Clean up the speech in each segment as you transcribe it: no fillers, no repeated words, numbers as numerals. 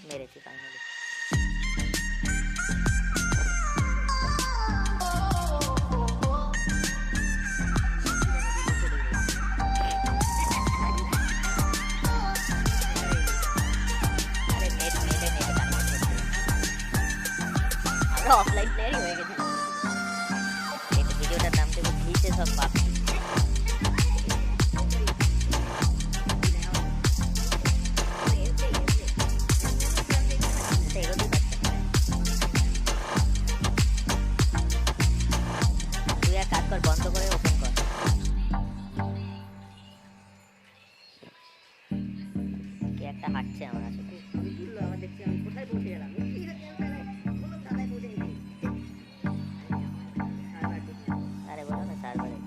মেরেছি ফাইনালি। আমরা অফলাইন প্লেয়ারই হয়ে গেছি। এই ভিডিওটার নাম দেবো ভিসেস অফ পাবজি। বন্ধ করে ওপেন কর। কি একটা হাঁটছে আমার আসলে। কোথায় পৌঁছে গেলাম? আরে বলো না সার্ভারে।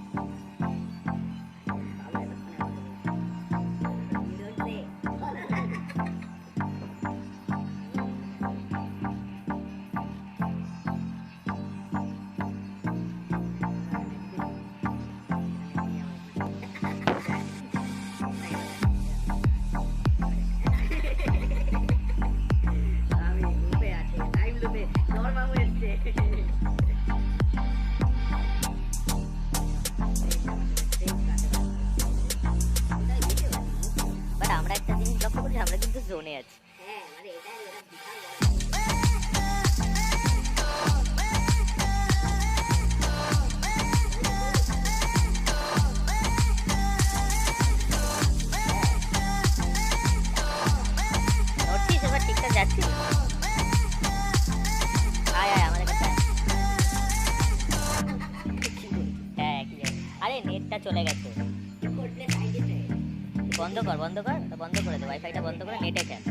আমরা একটা জিনিস লক্ষ্য করছি, আমরা কিন্তু জোনে আছি। নড়ছিস এবার ঠিকঠাক যাচ্ছিস? আয় আয় আমাদের কাছে। হ্যাঁ কি আরে নেটটা চলে গেছে। বন্ধ কর বন্ধ কর বন্ধ করে দে, ওয়াইফাইটা বন্ধ করে নেটে খেল।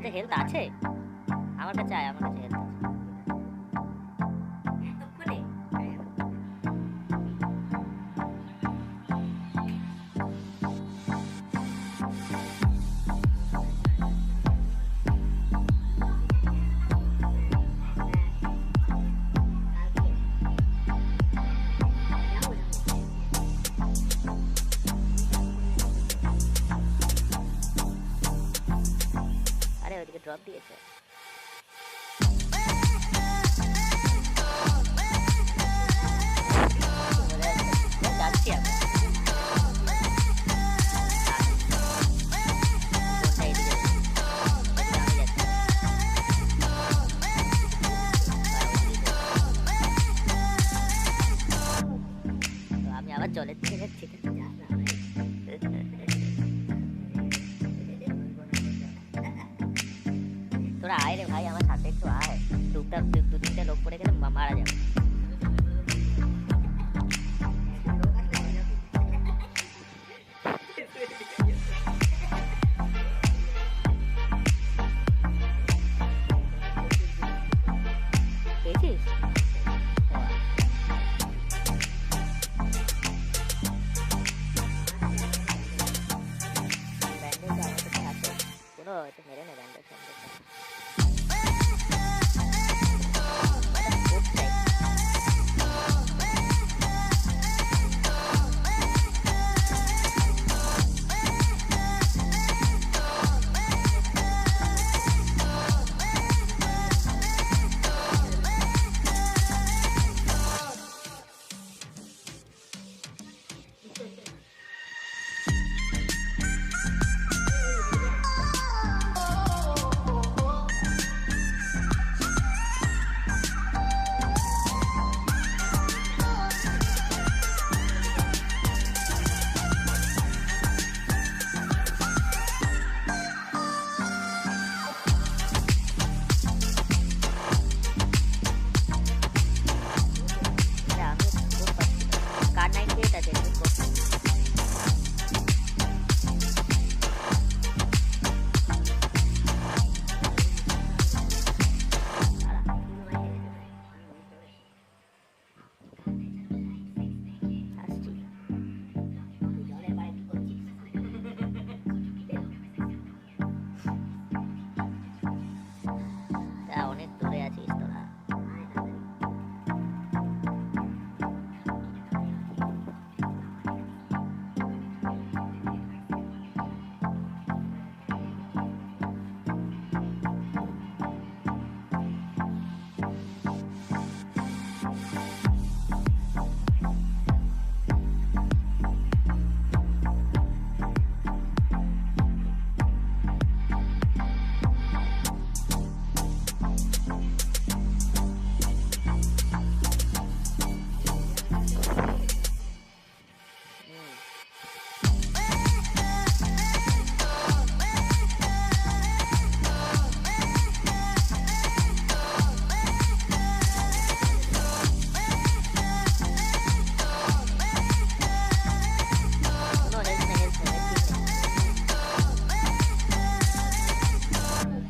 কাছে হেলথ আছে? আমার কাছে আয়, আমার কাছে হেলথ আছে। আরে ওইদিকে ড্রপ দিয়েছে। যাচ্ছি আমি। আমি আবার জলের দিকে যাচ্ছি। তোরা আয় রে ভাই, আমার সাথে একটু আয়। টুকটাক দু তিনটে লোক পড়ে গেলে মারা যাবে। পেয়েছিস? ব্যান্ডেজ আমার কাছে আছে। কোনো একটু মেরে নে ব্যান্ডেজ। অনেক দূরে আছিস তোরা।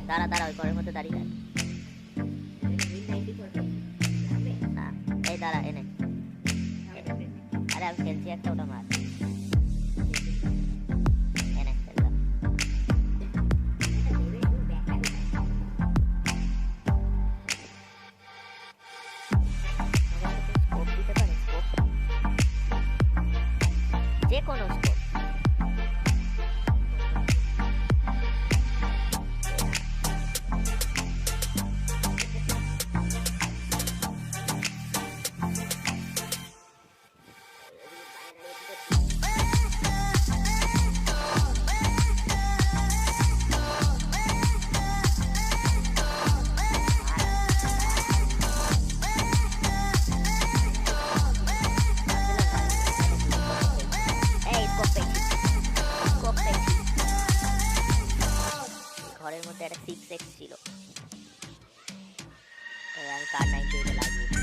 দাঁড়া দাঁড়া, ওই ঘরের মধ্যে দাঁড়িয়ে না, এই দাঁড়া এনে। আরে আমি খেলছি একটা, ওটা মার। এনে খেললাম। স্কোপ দিতে পারে, স্কোপ, যে কোনো স্কোপ। ঘরের মধ্যে একটা 6x ছিল, আমি কার 98 লাগিয়েছি।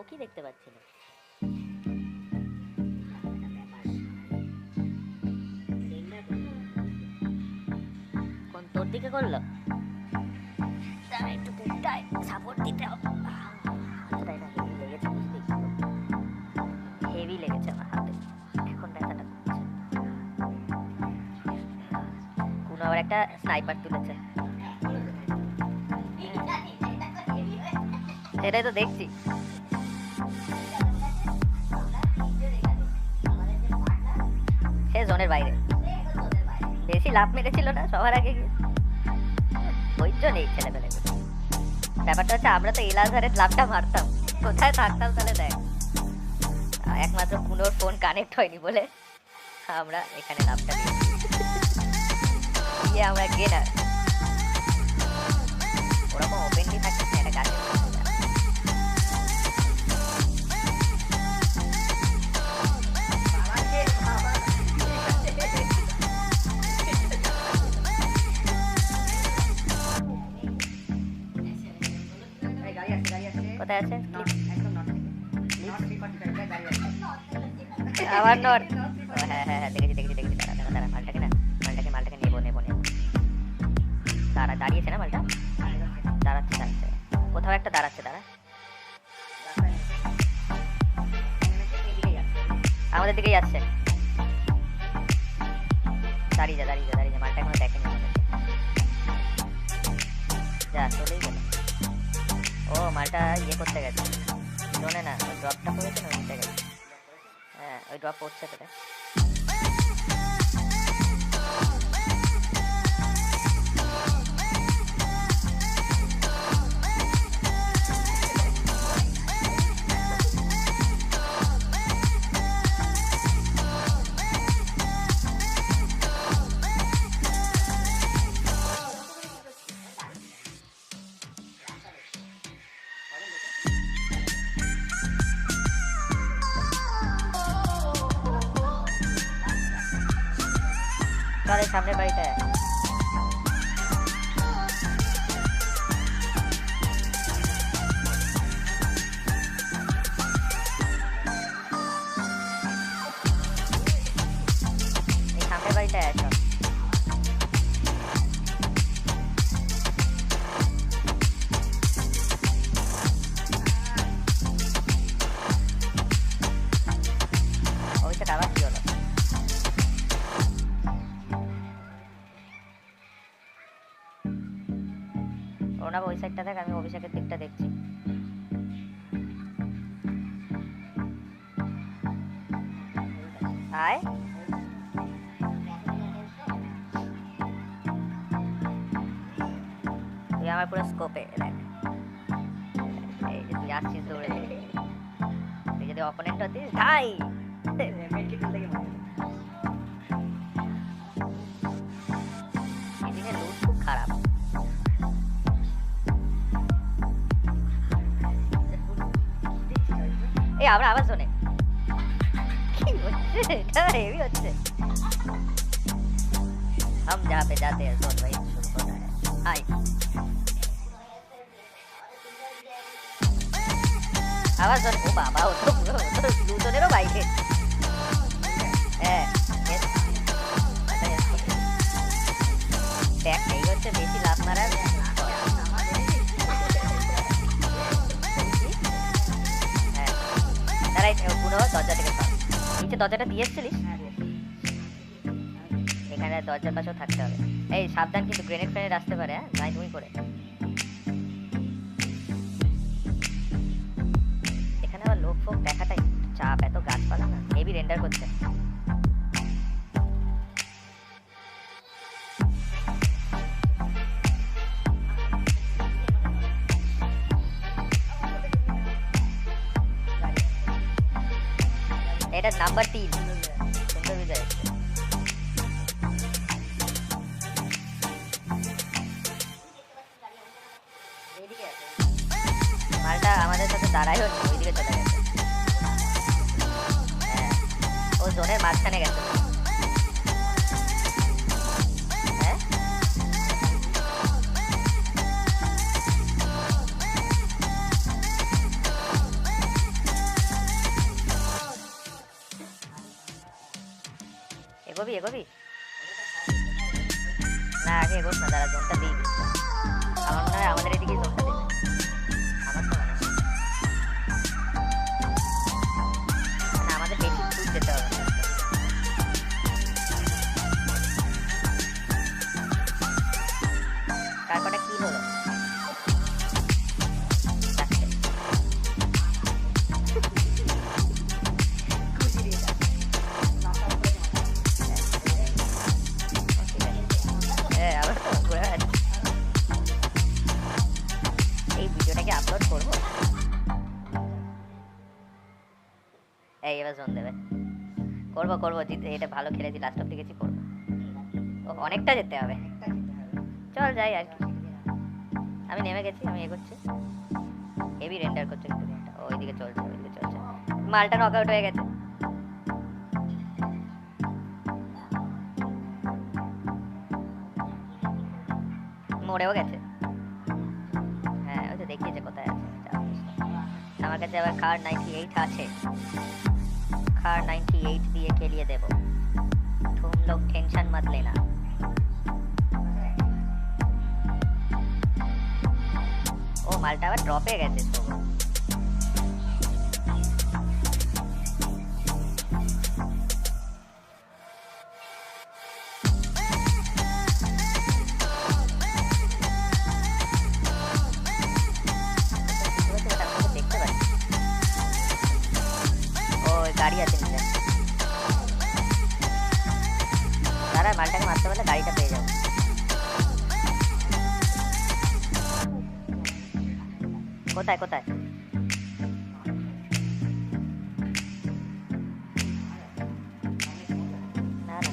চোখই দেখতে পাচ্ছি না। কোন তোর দিকে করলো? তারা একটু বুকটায় সাপোর্ট দিতে হবে। হেভি লেগেছে আমার হাতে, এখন ব্যথাটা করছে। কোনো আবার একটা স্নাইপার তুলেছে, সেটাই তো দেখছি। সে জোনের বাইরে বেশি লাভ মেরেছিল না সবার আগে গিয়ে, ওই জন্য এই ছেলে পেলে। ব্যাপারটা হচ্ছে আমরা তো এলাজারের লাভটা মারতাম, কোথায় থাকতাম তাহলে দেখ। একমাত্র পুনোর ফোন কানেক্ট হয়নি বলে আমরা এখানে লাভটা দিয়ে আমরা গেনার। ওরকম ওপেনলি থাকছে একটা গাছের কোথায় আছে আবার নট। হ্যাঁ হ্যাঁ হ্যাঁ দেখেছি দেখেছি দেখেছি। দাঁড়া মালটাকে না, মালটাকে নেবো দাঁড়া, দাঁড়িয়েছে না মালটা, দাঁড়াচ্ছে কোথাও একটা দাঁড়াচ্ছে। দাঁড়া, আমাদের দিকেই আসছে। দাঁড়িয়ে যা মালটা এখনো দেখেনি আমাদের। যা চলেই গেল। ও মালটা ইয়ে করতে গেছে জোনে না, ওই ড্রপটা করেছে না, ওইটা গেছে। হ্যাঁ ওই ড্রপ পড়ছে তোটা। চলে সামনে বাড়িটা। এই সামনে বাড়িটা আসো। ওইটা আবার কি হলো? ওরা ওই সাইডটা দেখ, আমি অভিষেকের দিকটা দেখছি। আয় তুই আমার পুরো স্কোপে দেখ। এই যে তুই আসছিস দৌড়ে, তুই যদি অপোনেন্ট হতিস ভাই এদিকে লুট খুব খারাপ। এই আমরা আবার শোনে কি হচ্ছে, এটা হেভি হচ্ছে। हम जहाँ पे जाते हैं सोच वही शुरू होता है। हाय আবার শোন। ও বাবা, ও তো পুরো দুজনেরও বাইকে। হ্যাঁ দেখ, এই হচ্ছে বেশি লাভ মারার। পুরো দরজা থেকে নিচে দরজাটা দিয়ে এসছিলিস, এখানে দরজার পাশেও থাকতে হবে। এই সাবধান, কিন্তু গ্রেনেড ফ্রেনেড আসতে পারে। হ্যাঁ নাই তুমি করে। এখানে আবার লোক ফোক দেখাটাই চাপ, এত গাছপালা না, হেভি রেন্ডার করছে। এটা নাম্বার 3 সুন্দর বিজয়। মালটা আমাদের সাথে দাঁড়াই হচ্ছে, ওইদিকে চলে গেছে। হ্যাঁ ও জোনের মাঝখানে গেছে। হ্যাঁ এগোবি না, আগে এগোস না, দাঁড়া জোনটা দিই। আমার মনে হয় আমাদের এদিকে জোনটা দেবে, আমার তো মনে হয় মানে আমাদের বেশি দূর যেতে হবে না। তারপরে কি হলো? এই ভিডিওটাকে আপলোড করবো, এই এবার জোন দেবে। করবো করবো, জিতে এটা ভালো খেলেছি, লাস্ট অব্দি গেছি, করবো। ও অনেকটা যেতে হবে, চল যাই আর কি। আমি নেমে গেছি, আমি এগোচ্ছি। হেভি রেন্ডার করছে কিন্তু গেমটা। ওইদিকে চলছে, ওইদিকে চলছে। মালটা নক আউট হয়ে গেছে। মরেও গেছে। হ্যাঁ ওই তো দেখিয়েছে কোথায় আছে। আমার কাছে আবার খার 98 আছে, খার 98 দিয়ে খেলিয়ে দেবো। तुम लोग टेंशन मत लेना। ও মালটা আবার ড্রপে গেছে তো। দেখতে পাচ্ছি ও গাড়ি আছে নিচে, তারা মালটাকে মারতে পারলে গাড়িটা পেয়ে যাবো। কোথায় কোথায়? না না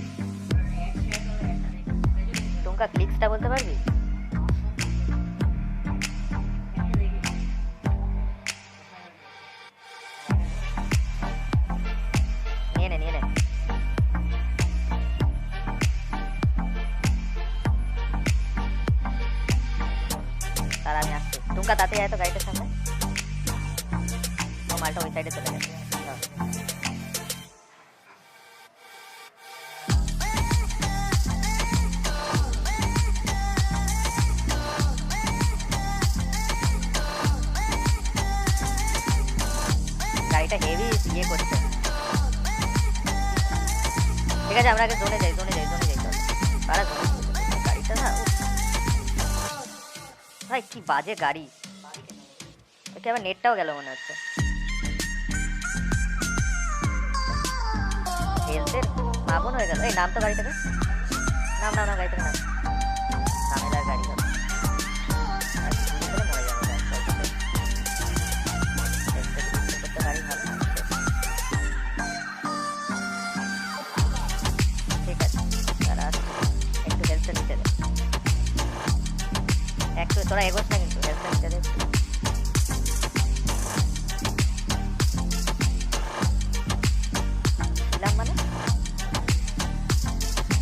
তোমরা ক্লিক্সটা বলতে পারবি? নিয়ে নে নিয়ে নে। তারা আমি আসছি, তোমরা তাতে আয় তো গাড়িটার সামনে। ও মালটা ওই সাইডে চলে গেছে। গাড়িটা হেভি ইয়ে করছে। ঠিক আছে আমরা আগে জোনে যাই, জোনে যাই, জোনে যাই। চল তারা গাড়িটা না ভাই কি বাজে গাড়ি। ওকে আবার নেটটাও গেল মনে হচ্ছে। হেলথের মাবন হয়ে গেল। এই নাম তো গাড়ি থেকে, নাম নাম নাম গাড়ি থেকে নাম। ঝামেলার গাড়ি হবে, মরে যাবো। গাড়ি ভালো ঠিক আছে, তারা একটু হেলথে নিতে দে, একটু তোরা এগোস না কিন্তু হেলথে নিতে দে। মানে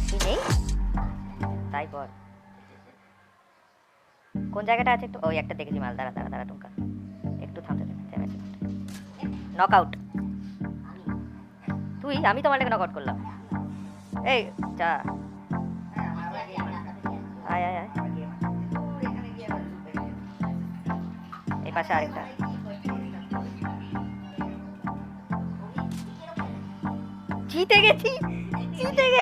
তুই নেই তাই বল কোন জায়গাটা আছে একটু। ওই একটা দেখেছি মাল, দাঁড়া দাঁড়া দাঁড়া টুমকা একটু থামতে দে, থেমেছে। নক আউট তুই, আমি তো মালটাকে নক আউট করলাম। এই যা আয় আয় আয়, এই পাশে আরেকটা। জিতে গেছি, জিতে গেছি।